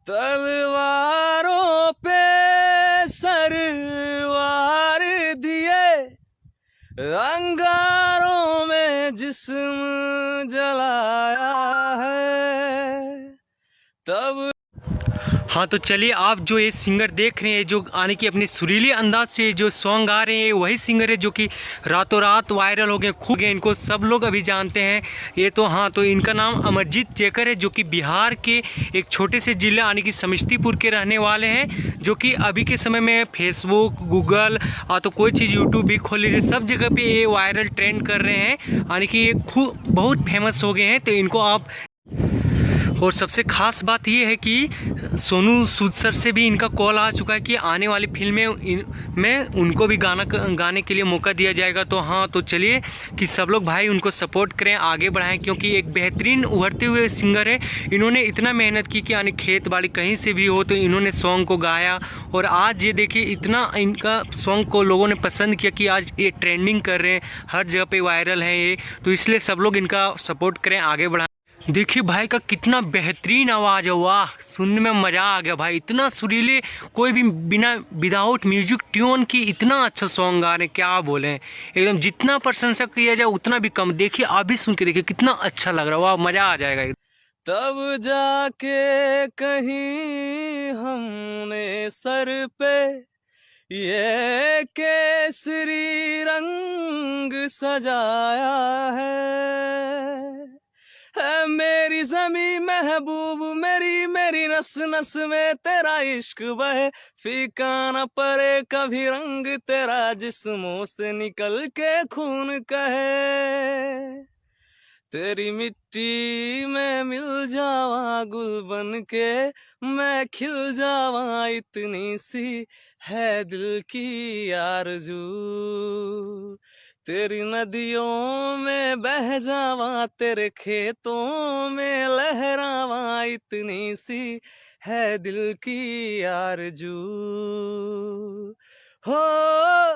तलवारों पे सरवार दिए, अंगारों में जिस्म जलाया है तब। हाँ तो चलिए, आप जो ये सिंगर देख रहे हैं जो आने की अपने सुरीले अंदाज से जो सॉन्ग गा रहे हैं, वही सिंगर है जो कि रातों रात वायरल हो गए, खूब गए, इनको सब लोग अभी जानते हैं। ये तो हाँ, तो इनका नाम अमरजीत जेकर है, जो कि बिहार के एक छोटे से जिले आने की समस्तीपुर के रहने वाले हैं, जो कि अभी के समय में फेसबुक, गूगल तो कोई चीज़ यूट्यूब भी खोल लीजिए, सब जगह पर ये वायरल ट्रेंड कर रहे हैं, यानी कि ये खूब बहुत फेमस हो गए हैं। तो इनको आप, और सबसे खास बात ये है कि सोनू सूद सर से भी इनका कॉल आ चुका है कि आने वाली फिल्म में उनको भी गाने के लिए मौका दिया जाएगा। तो हाँ, तो चलिए कि सब लोग भाई उनको सपोर्ट करें, आगे बढ़ाएं, क्योंकि एक बेहतरीन उभरते हुए सिंगर है। इन्होंने इतना मेहनत की कि यानी खेत बाड़ी कहीं से भी हो तो इन्होंने सॉन्ग को गाया, और आज ये देखिए इतना इनका सॉन्ग को लोगों ने पसंद किया कि आज ये ट्रेंडिंग कर रहे हैं, हर जगह पे वायरल है ये। तो इसलिए सब लोग इनका सपोर्ट करें, आगे बढ़ाएं। देखिए भाई का कितना बेहतरीन आवाज़ है, वाह, सुनने में मज़ा आ गया भाई। इतना सुरीले, कोई भी बिना विदाउट म्यूजिक ट्यून की इतना अच्छा सॉन्ग गा रहे हैं, क्या बोले, एकदम जितना प्रशंसा किया जाए उतना भी कम। देखिए आप भी सुन के देखिए कितना अच्छा लग रहा है, वाह, मज़ा आ जाएगा। तब जाके कहीं हमने सर पे ये केसरी रंग सजाया है मेरी ज़मीं महबूब, मेरी नस नस में तेरा इश्क बहे, फीका न पड़े कभी रंग तेरा, जिस्मों से निकल के खून कहे। तेरी मिट्टी में मिल जावा गुल बन के, मैं खिल जावा, इतनी सी है दिल की आरज़ू। तेरी नदियों में बह जावा, तेरे खेतों में लहरावा, इतनी सी है दिल की आरज़ू हो।